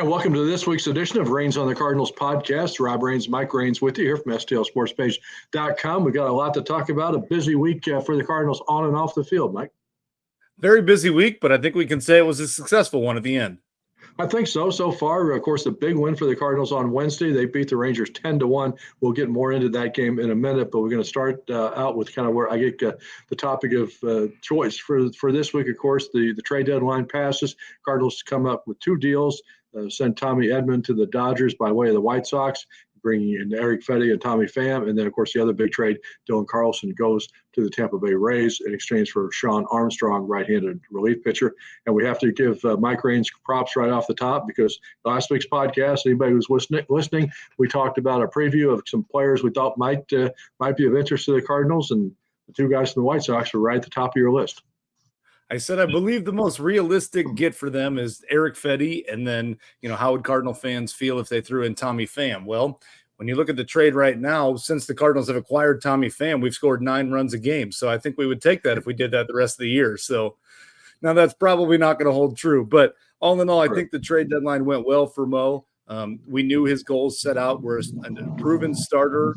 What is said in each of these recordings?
And welcome to this week's edition of Reigns on the Cardinals podcast. Rob Reigns, Mike Reigns with you here from STLSportsPage.com. We've got a lot to talk about. A busy week for the Cardinals on and off the field, Mike. Very busy week, but I think we can say it was a successful one at the end. I think so far. Of course, the big win for the Cardinals on Wednesday. They beat the Rangers 10-1. We'll get more into that game in a minute, but we're going to start out with kind of where I get the topic of choice for this week. Of course, the trade deadline passes. Cardinals come up with two deals. Send Tommy Edman to the Dodgers by way of the White Sox, bringing in Eric Fedde and Tommy Pham. And then, of course, the other big trade, Dylan Carlson goes to the Tampa Bay Rays in exchange for Sean Armstrong, right-handed relief pitcher. And we have to give Mike Reigns props right off the top because last week's podcast, anybody who's listening, we talked about a preview of some players we thought might be of interest to the Cardinals, and the two guys from the White Sox were right at the top of your list. I said I believe the most realistic get for them is Eric Fedde, and then, how would Cardinal fans feel if they threw in Tommy Pham? Well, when you look at the trade right now, since the Cardinals have acquired Tommy Pham, we've scored 9 runs a game. So I think we would take that if we did that the rest of the year. So now that's probably not going to hold true. But all in all, I think the trade deadline went well for Mo. We knew his goals set out were a proven starter,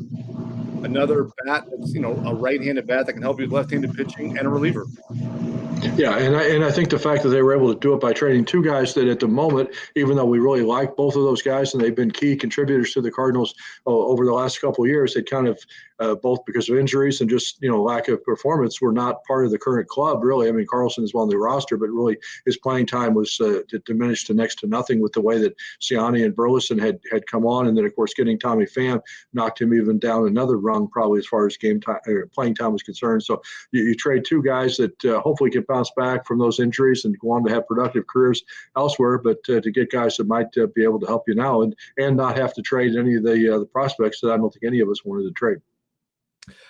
another bat that's, a right-handed bat that can help you with left-handed pitching, and a reliever. Yeah, and I think the fact that they were able to do it by trading two guys that at the moment, even though we really like both of those guys and they've been key contributors to the Cardinals over the last couple of years, they kind of both because of injuries and just lack of performance were not part of the current club really. I mean, Carlson is on the roster, but really his playing time was diminished to next to nothing with the way that Ciani and Burleson had come on, and then of course getting Tommy Pham knocked him even down another rung probably as far as game time playing time was concerned. So you trade two guys that hopefully can bounce back from those injuries and go on to have productive careers elsewhere, but to get guys that might be able to help you now and not have to trade any of the prospects that I don't think any of us wanted to trade.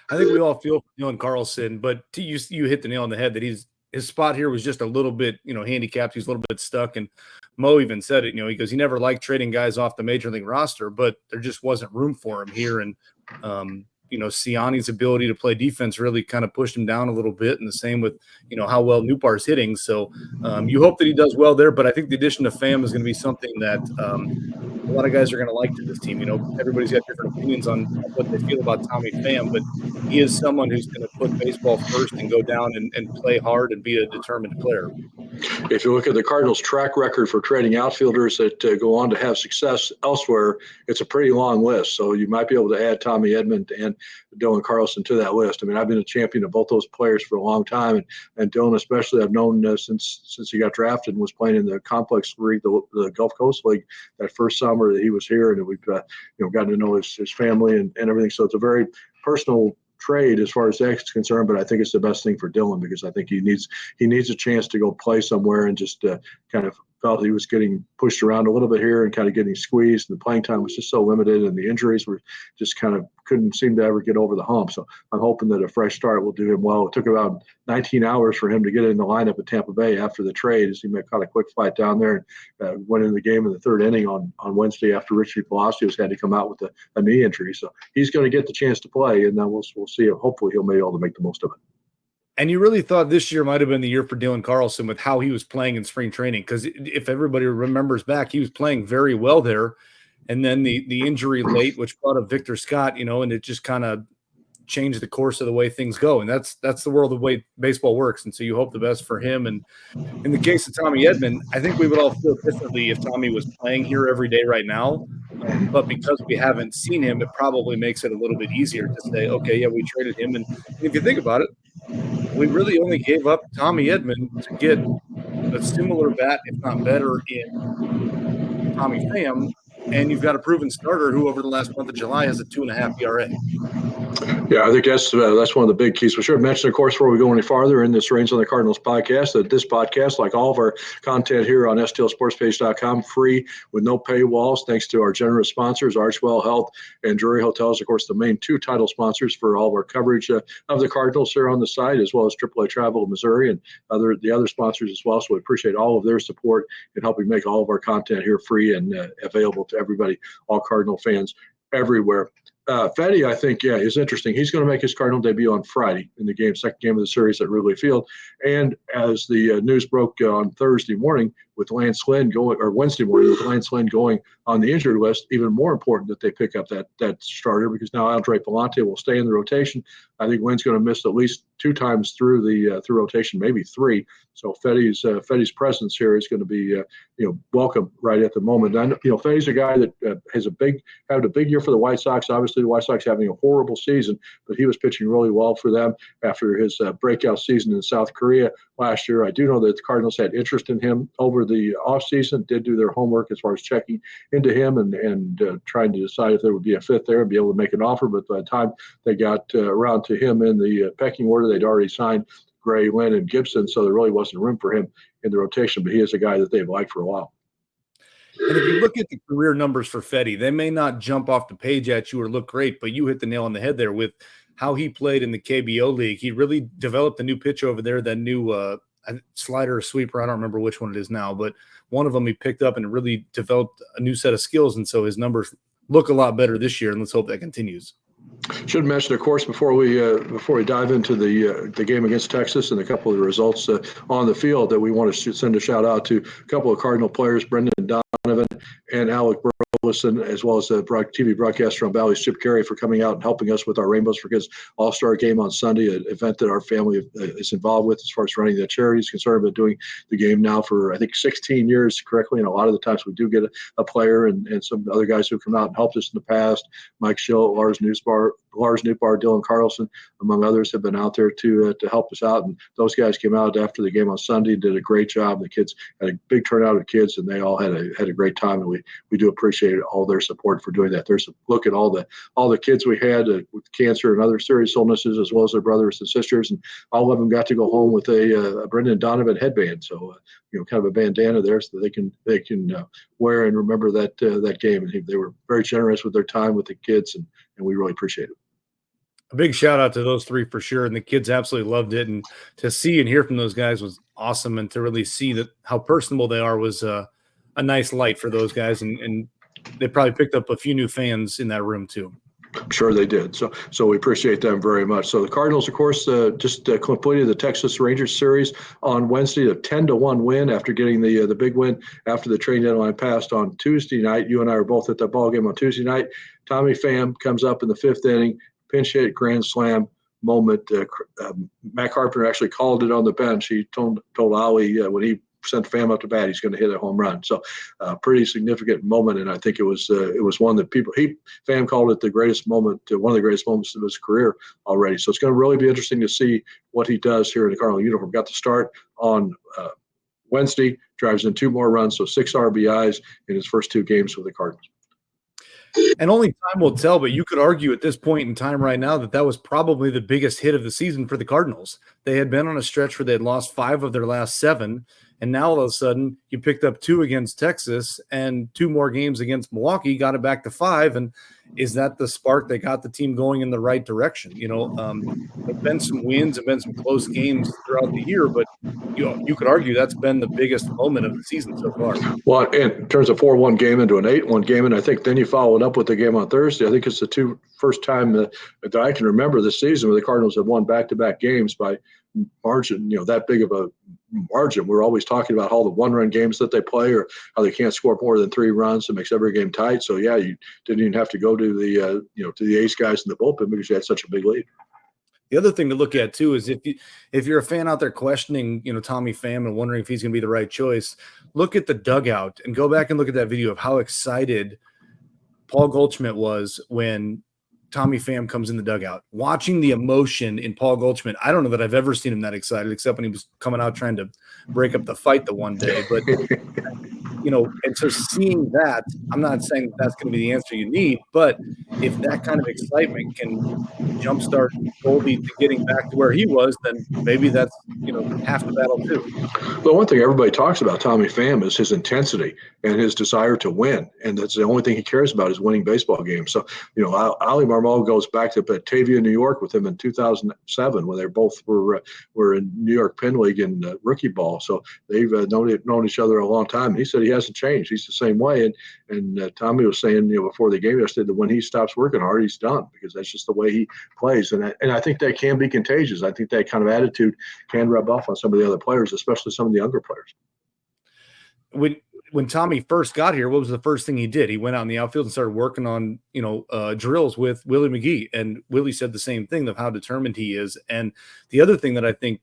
I think we all feel for Dylan Carlson, but you hit the nail on the head that his spot here was just a little bit, handicapped. He's a little bit stuck, and Mo even said it. He goes, he never liked trading guys off the major league roster, but there just wasn't room for him here, and Ciani's ability to play defense really kind of pushed him down a little bit, and the same with, how well Nootbaar's hitting. So you hope that he does well there, but I think the addition of Pham is going to be something that a lot of guys are going to like to this team. Everybody's got different opinions on what they feel about Tommy Pham, but he is someone who's going to put baseball first and go down and play hard and be a determined player. If you look at the Cardinals' track record for trading outfielders that go on to have success elsewhere, it's a pretty long list. So you might be able to add Tommy Edman and Dylan Carlson to that list. I mean, I've been a champion of both those players for a long time, and Dylan especially I've known since he got drafted and was playing in the complex league, the Gulf Coast League, that first summer that he was here, and we've gotten to know his family and everything. So it's a very personal trade as far as that's concerned, but I think it's the best thing for Dylan because I think he needs a chance to go play somewhere and just kind of felt he was getting pushed around a little bit here and kind of getting squeezed, and the playing time was just so limited, and the injuries were just kind of couldn't seem to ever get over the hump. So I'm hoping that a fresh start will do him well. It took about 19 hours for him to get in the lineup at Tampa Bay after the trade, as he caught a quick flight down there and went in the game in the third inning on Wednesday after Richie Palacios had to come out with a knee injury. So he's going to get the chance to play, and then we'll see. Hopefully he'll be able to make the most of it. And you really thought this year might have been the year for Dylan Carlson with how he was playing in spring training, because if everybody remembers back, he was playing very well there. And then the injury late, which brought up Victor Scott, and it just kind of changed the course of the way things go. And that's the world of the way baseball works. And so you hope the best for him. And in the case of Tommy Edman, I think we would all feel differently if Tommy was playing here every day right now. But because we haven't seen him, it probably makes it a little bit easier to say, okay, yeah, we traded him. And if you think about it, we really only gave up Tommy Edman to get a similar bat, if not better, in Tommy Pham, and you've got a proven starter who over the last month of July has a 2.5 ERA. Yeah, I think that's one of the big keys. We should mention, of course, before we go any farther in this Reigns on the Cardinals podcast, that this podcast, like all of our content here on STLSportsPage.com, free with no paywalls, thanks to our generous sponsors, Archwell Health and Drury Hotels, of course, the main two title sponsors for all of our coverage of the Cardinals here on the site, as well as AAA Travel of Missouri and the other sponsors as well. So we appreciate all of their support in helping make all of our content here free and available to everybody, all Cardinal fans everywhere. Fetty, I think, yeah, is interesting. He's going to make his Cardinal debut on Friday in the second game of the series at Wrigley Field. And as the news broke on Thursday morning with Lance Lynn going, or Wednesday morning with Lance Lynn going on the injured list, even more important that they pick up that starter, because now Andre Palante will stay in the rotation. I think Lynn's going to miss at least 2 times through the through rotation, maybe 3. So Fetty's presence here is going to be welcome right at the moment. And Fetty's a guy that had a big year for the White Sox. Obviously, the White Sox having a horrible season, but he was pitching really well for them after his breakout season in South Korea last year. I do know that the Cardinals had interest in him over the offseason, did do their homework as far as checking into him and trying to decide if there would be a fit there and be able to make an offer. But by the time they got around to him in the pecking order, they'd already signed Gray, Lynn, and Gibson, so there really wasn't room for him in the rotation, but he is a guy that they've liked for a while. And if you look at the career numbers for Fetty, they may not jump off the page at you or look great, but you hit the nail on the head there with how he played in the KBO League. He really developed a new pitch over there, that new slider or sweeper. I don't remember which one it is now, but one of them he picked up and really developed a new set of skills, and so his numbers look a lot better this year, and let's hope that continues. Should mention, of course, before we dive into the game against Texas and a couple of the results on the field, that we want to send a shout out to a couple of Cardinal players, Brendan Donovan and Alec Burleson, as well as the TV broadcaster on Bally's, Chip Carey, for coming out and helping us with our Rainbows for Kids All-Star game on Sunday, an event that our family is involved with as far as running the charity is concerned, but doing the game now for, I think, 16 years correctly. And a lot of the times we do get a player and some other guys who come out and helped us in the past. Mike Schill, Lars Newbar, Dylan Carlson, among others, have been out there to help us out. And those guys came out after the game on Sunday, did a great job. The kids had a big turnout of kids, and they all had a great time. And we do appreciate all their support for doing that. There's a look at all the kids we had with cancer and other serious illnesses, as well as their brothers and sisters, and all of them got to go home with a Brendan Donovan headband. So kind of a bandana there, so they can wear and remember that game. And they were very generous with their time with the kids, and we really appreciate it. A big shout out to those 3 for sure. And the kids absolutely loved it. And to see and hear from those guys was awesome. And to really see that how personable they are was a nice light for those guys. And they probably picked up a few new fans in that room too. I'm sure they did. So we appreciate them very much. So the Cardinals, of course, just completed the Texas Rangers series on Wednesday, a 10-1 win after getting the big win after the trade deadline passed on Tuesday night. You and I were both at the ball game on Tuesday night. Tommy Pham comes up in the 5th inning, pinch hit grand slam moment. Matt Carpenter actually called it on the bench. He told Ali when he sent Pham up to bat, he's going to hit a home run. So pretty significant moment, and I think it was one that Pham called it the greatest moment, one of the greatest moments of his career already. So it's going to really be interesting to see what he does here in the Cardinal uniform. Got to start on Wednesday, drives in 2 more runs, so 6 RBIs in his first 2 games with the Cardinals. And only time will tell, but you could argue at this point in time right now that was probably the biggest hit of the season for the Cardinals. They had been on a stretch where they had lost 5 of their last 7, and now all of a sudden you picked up 2 against Texas and 2 more games against Milwaukee, got it back to 5. And is that the spark that got the team going in the right direction? There've been some wins and been some close games throughout the year, but you could argue that's been the biggest moment of the season so far. Well, in terms of 4-1 game into an 8-1 game, and I think then you followed up with the game on Thursday. I think it's the first time that I can remember this season where the Cardinals have won back-to-back games by margin, that big of a margin. We're always talking about all the 1-run games that they play, or how they can't score more than 3 runs. It makes every game tight. So yeah, you didn't even have to go to the ace guys in the bullpen because you had such a big lead. The other thing to look at too is if you're a fan out there questioning, Tommy Pham and wondering if he's going to be the right choice, look at the dugout and go back and look at that video of how excited Paul Goldschmidt was when Tommy Pham comes in the dugout. Watching the emotion in Paul Goldschmidt, I don't know that I've ever seen him that excited, except when he was coming out trying to break up the fight the one day. But and so seeing that, I'm not saying that's going to be the answer you need, but if that kind of excitement can jumpstart Goldie to getting back to where he was, then maybe that's half the battle too. Well, one thing everybody talks about Tommy Pham is his intensity and his desire to win, and that's the only thing he cares about is winning baseball games. So Ali Marmol goes back to Batavia, New York, with him in 2007 when they both were in New York Penn League in rookie ball. So they've known each other a long time. And he said he hasn't changed. He's the same way. And Tommy was saying, before the game yesterday, that when he stops working hard, he's done, because that's just the way he plays. And I think that can be contagious. I think that kind of attitude can rub off on some of the other players, especially some of the younger players. When Tommy first got here, what was the first thing he did? He went out in the outfield and started working on, drills with Willie McGee. And Willie said the same thing of how determined he is. And the other thing that I think,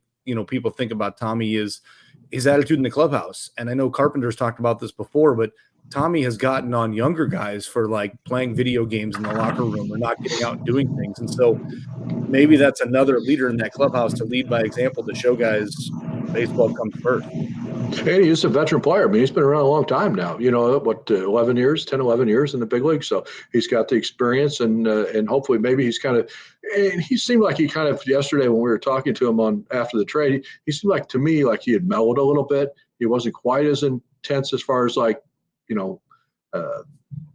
people think about Tommy is his attitude in the clubhouse. And I know Carpenter's talked about this before, but Tommy has gotten on younger guys for like playing video games in the locker room or not getting out and doing things. And so maybe that's another leader in that clubhouse to lead by example, to show guys baseball comes first. And he's a veteran player. I mean, he's been around a long time now, 11 years in the big leagues. So he's got the experience, and hopefully maybe he's kind of, and he seemed like he kind of, yesterday when we were talking to him after the trade, he seemed like, to me, like he had mellowed a little bit. He wasn't quite as intense as far as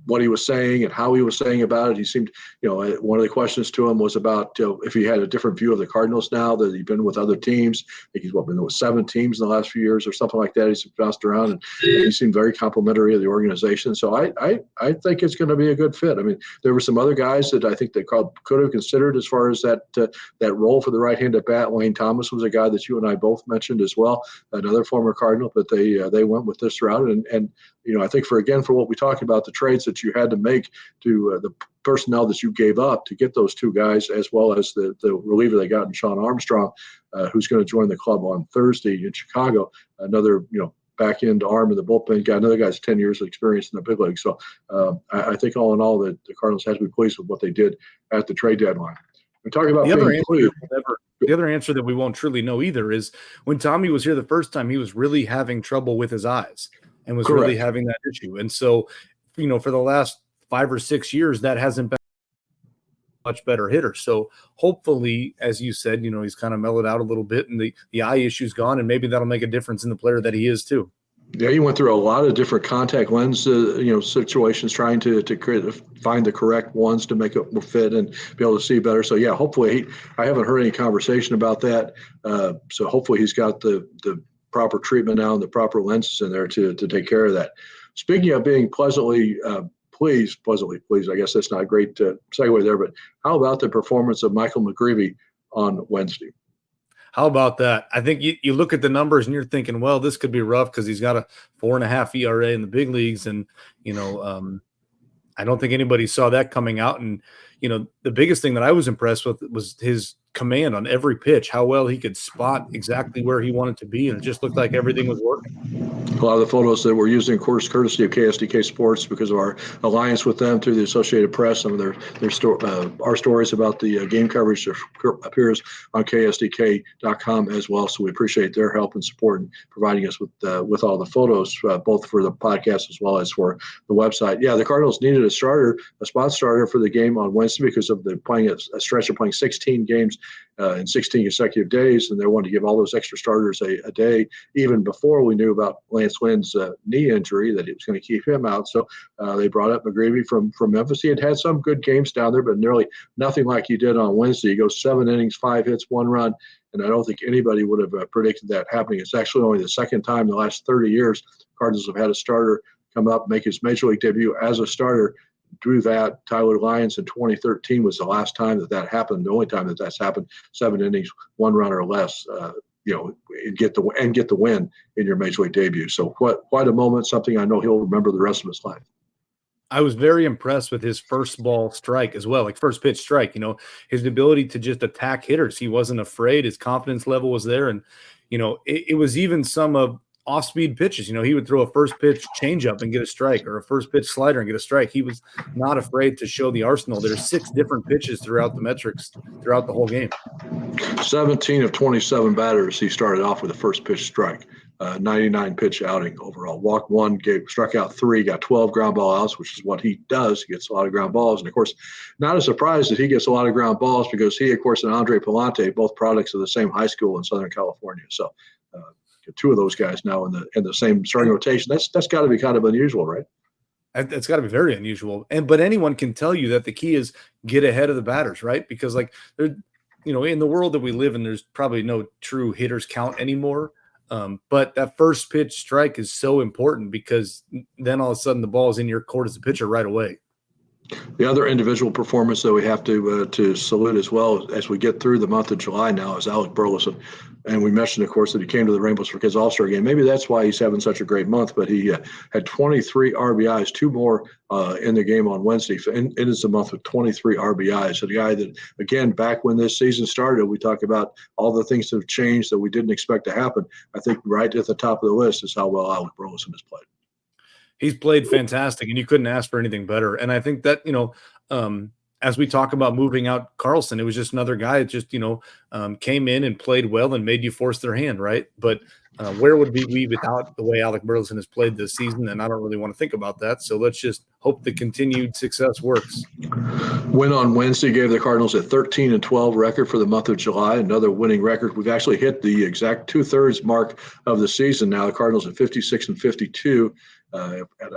what he was saying and how he was saying about it. He seemed, one of the questions to him was about if he had a different view of the Cardinals now that he'd been with other teams. I think he's been with 7 teams in the last few years or something like that. He's bounced around, and he seemed very complimentary of the organization. So I think it's going to be a good fit. I mean, there were some other guys that I think they could have considered as far as that role for the right-handed bat. Wayne Thomas was a guy that you and I both mentioned as well, another former Cardinal, but they went with this route. And I think for what we talked about, the trades that you had to make to the personnel that you gave up to get those 2 guys, as well as the reliever they got in Sean Armstrong, who's going to join the club on Thursday in Chicago, another, back end arm in the bullpen guy. Another guy's 10 years of experience in the big league. So I think all in all that the Cardinals had to be pleased with what they did at the trade deadline. We're talking about the other answer that we won't truly know either is when Tommy was here the first time, he was really having trouble with his eyes and was Correct. really having that issue. And so, for the last 5 or 6 years, that hasn't been a much better hitter. So hopefully, as you said, he's kind of mellowed out a little bit and the eye issue's gone, and maybe that'll make a difference in the player that he is too. Yeah, he went through a lot of different contact lens, situations, trying to find the correct ones to make it fit and be able to see better. So yeah, hopefully, I haven't heard any conversation about that. So hopefully he's got the proper treatment now and the proper lenses in there to take care of that. Speaking of being pleasantly pleased, I guess that's not a great segue there, but how about the performance of Michael McGreevy on Wednesday? How about that? I think you look at the numbers and you're thinking, well, this could be rough because he's got a 4.5 ERA in the big leagues. And, I don't think anybody saw that coming out. And, the biggest thing that I was impressed with was his command on every pitch, how well he could spot exactly where he wanted to be. And it just looked like everything was working. A lot of the photos that we're using, of course, courtesy of KSDK Sports, because of our alliance with them through the Associated Press. Some of our stories about the game coverage appears on KSDK.com as well. So we appreciate their help and support in providing us with all the photos, both for the podcast as well as for the website. Yeah, the Cardinals needed a spot starter for the game on Wednesday because of the playing a stretch of playing 16 games in 16 consecutive days, and they wanted to give all those extra starters a day, even before we knew about Lance Lynn's knee injury, that it was going to keep him out. So they brought up McGreevy from Memphis. He had some good games down there, but nearly nothing like he did on Wednesday. He goes 7 innings, 5 hits, 1 run, and I don't think anybody would have predicted that happening. It's actually only the second time in the last 30 years Cardinals have had a starter come up, make his major league debut as a starter. Drew that. Tyler Lyons in 2013 was the last time that happened. The only time that that's happened. 7 innings, 1 run or less. And get the win in your major league debut. So quite a moment. Something I know he'll remember the rest of his life. I was very impressed with his first ball strike as well, like first pitch strike. His ability to just attack hitters. He wasn't afraid. His confidence level was there, and it was even some of off-speed pitches. He would throw a first pitch changeup and get a strike, or a first pitch slider and get a strike. He was not afraid to show the arsenal. There's 6 different pitches throughout the metrics throughout the whole game. 17 of 27 batters, he started off with a first pitch strike. 99 pitch outing overall. Walked 1, struck out 3, got 12 ground ball outs, which is what he does. He gets a lot of ground balls. And of course, not a surprise that he gets a lot of ground balls because he, of course, and Andre Palante, both products of the same high school in Southern California. So 2 of those guys now in the same starting rotation. That's got to be kind of unusual, right? It's got to be very unusual. But anyone can tell you that the key is get ahead of the batters, right? Because in the world that we live in, there's probably no true hitters count anymore. But that first pitch strike is so important because then all of a sudden the ball is in your court as a pitcher right away. The other individual performance that we have to salute as well as we get through the month of July now is Alec Burleson. And we mentioned, of course, that he came to the Rainbows for Kids All-Star game. Maybe that's why he's having such a great month, but he had 23 RBIs, two more in the game on Wednesday. And it is a month with 23 RBIs. So the guy that, again, back when this season started, we talked about all the things that have changed that we didn't expect to happen. I think right at the top of the list is how well Alec Burleson has played. He's played fantastic, and you couldn't ask for anything better. And I think that, as we talk about moving out Carlson, it was just another guy that just, came in and played well and made you force their hand, right? But where would we without the way Alec Burleson has played this season? And I don't really want to think about that. So let's just hope the continued success works. Win on Wednesday gave the Cardinals a 13-12 record for the month of July, another winning record. We've actually hit the exact 2/3 mark of the season now. The Cardinals at 56-52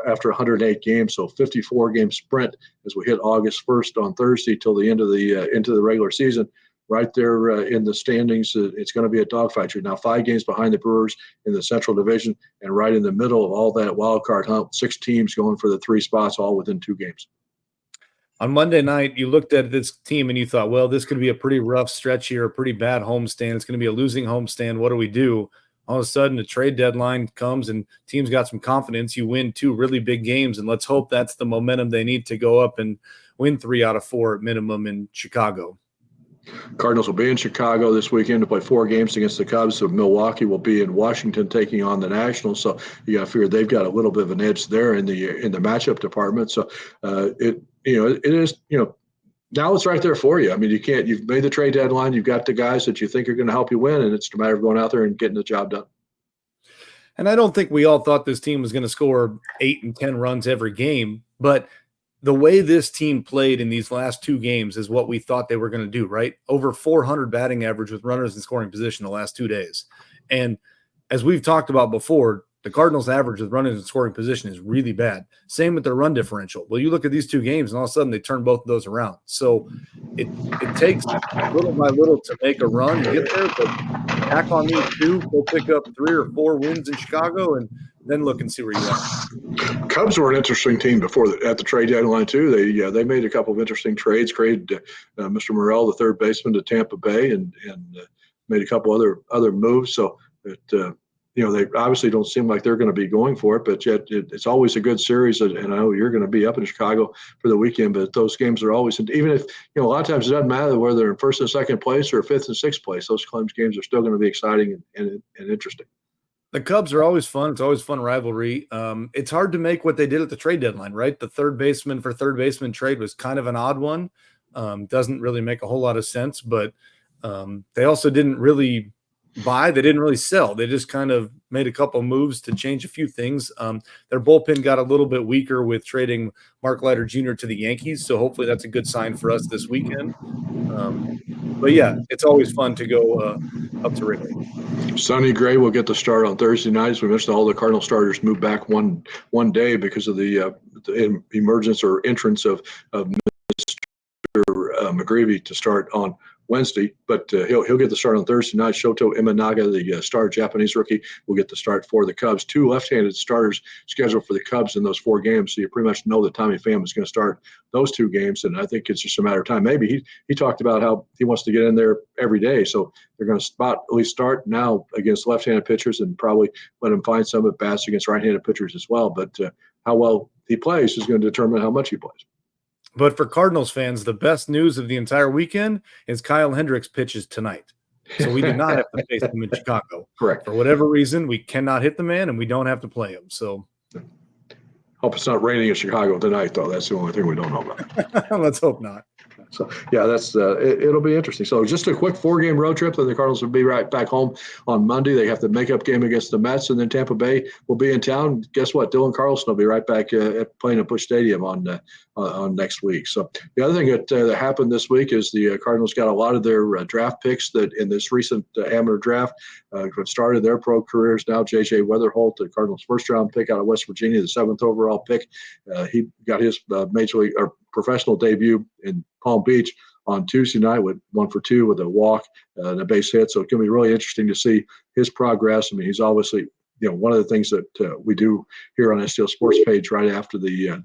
after 108 games, so 54-game sprint as we hit August 1st on Thursday till the end of the into the regular season. Right there in the standings, it's going to be a dogfight. You're now 5 games behind the Brewers in the Central Division, and right in the middle of all that wild card hunt, 6 teams going for the 3 spots, all within 2 games. On Monday night, you looked at this team and you thought, well, this could be a pretty rough stretch here, a pretty bad homestand. It's going to be a losing homestand. What do we do? All of a sudden, the trade deadline comes and teams got some confidence. You win 2 really big games, and let's hope that's the momentum they need to go up and win 3 out of 4 at minimum in Chicago. Cardinals will be in Chicago this weekend to play 4 games against the Cubs. So Milwaukee will be in Washington taking on the Nationals. So you got to figure they've got a little bit of an edge there in the matchup department. So it is now it's right there for you. I mean, you've made the trade deadline. You've got the guys that you think are going to help you win, and it's a matter of going out there and getting the job done. And I don't think we all thought this team was going to score 8 and 10 runs every game, but the way this team played in these last 2 games is what we thought they were going to do, right? Over 400 batting average with runners in scoring position the last 2 days. And as we've talked about before, the Cardinals' average with runners in scoring position is really bad. Same with their run differential. Well, you look at these 2 games, and all of a sudden they turn both of those around. So it takes little by little to make a run and get there, but tack on these 2, go pick up 3 or 4 wins in Chicago, and then look and see where you are. Cubs were an interesting team at the trade deadline too. They made a couple of interesting trades, traded Mr. Morel, the third baseman, to Tampa Bay, and made a couple other moves. So they obviously don't seem like they're going to be going for it, but yet it's always a good series. And I know you're going to be up in Chicago for the weekend, but those games are always, even if, a lot of times it doesn't matter whether they're in first and second place or fifth and sixth place, those games are still going to be exciting and interesting. The Cubs are always fun. It's always fun rivalry. It's hard to make what they did at the trade deadline, right? The third baseman for third baseman trade was kind of an odd one. Doesn't really make a whole lot of sense, but they also didn't really buy. They didn't really sell. They just kind of made a couple moves to change a few things. Their bullpen got a little bit weaker with trading Mark Leiter Jr. to the Yankees, so hopefully that's a good sign for us this weekend. But yeah, it's always fun to go up to Wrigley. Sonny Gray will get the start on Thursday night. As we mentioned, all the Cardinal starters moved back one day because of the emergence or entrance of Mr. McGreevy to start on Wednesday, but he'll get the start on Thursday night. Shoto Imanaga, the star Japanese rookie, will get the start for the Cubs. 2 left-handed starters scheduled for the Cubs in those 4 games, so you pretty much know that Tommy Pham is going to start those 2 games, and I think it's just a matter of time. Maybe he talked about how he wants to get in there every day, so they're going to at least start now against left-handed pitchers and probably let him find some at bats against right-handed pitchers as well. But how well he plays is going to determine how much he plays. But for Cardinals fans, the best news of the entire weekend is Kyle Hendricks pitches tonight. So we do not have to face him in Chicago. Correct. For whatever reason, we cannot hit the man, and we don't have to play him. So hope it's not raining in Chicago tonight, though. That's the only thing we don't know about. Let's hope not. So, yeah, that's it'll be interesting. So just a quick 4-game road trip, and the Cardinals will be right back home on Monday. They have the makeup game against the Mets, and then Tampa Bay will be in town. Guess what? Dylan Carlson will be right back playing at Busch Stadium on next week. So the other thing that happened this week is the Cardinals got a lot of their draft picks that in this recent amateur draft have started their pro careers now. J.J. Weatherholt, the Cardinals' first-round pick out of West Virginia, the 7th overall pick. He got his major league or professional debut in Palm Beach on Tuesday night with 1 for 2 with a walk and a base hit. So it's going to be really interesting to see his progress. I mean, he's obviously, one of the things that we do here on STL Sports page right after the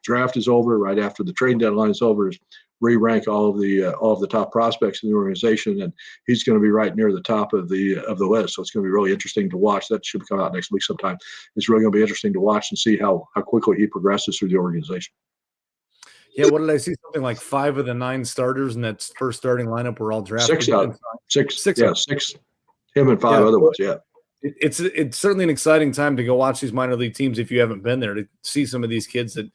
draft is over, right after the trade deadline is over, is re-rank all of the top prospects in the organization, and he's going to be right near the top of the list. So it's going to be really interesting to watch. That should come out next week sometime. It's really going to be interesting to watch and see how quickly he progresses through the organization. Yeah, what did I see? Something like 5 of the 9 starters in that first starting lineup were all drafted. Six. Him and 5 other ones. Yeah. It's certainly an exciting time to go watch these minor league teams if you haven't been there, to see some of these kids that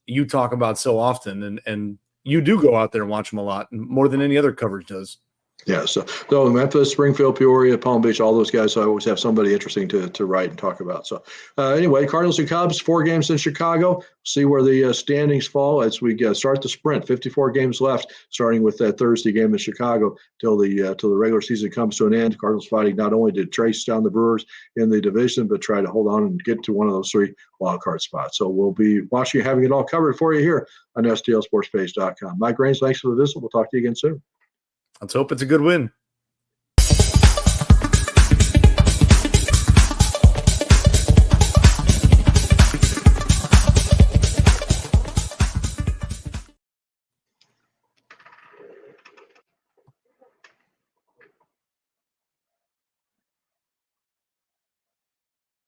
you talk about so often, and you do go out there and watch them a lot, more than any other coverage does. Yeah, so Memphis, Springfield, Peoria, Palm Beach, all those guys, I always have somebody interesting to write and talk about. So anyway, Cardinals and Cubs, 4 games in Chicago. See where the standings fall as we start the sprint. 54 games left, starting with that Thursday game in Chicago till the regular season comes to an end. Cardinals fighting not only to trace down the Brewers in the division, but try to hold on and get to one of those 3 wild card spots. So we'll be watching, having it all covered for you here on STLSportsPage.com. Mike Raines, thanks for the visit. We'll talk to you again soon. Let's hope it's a good win.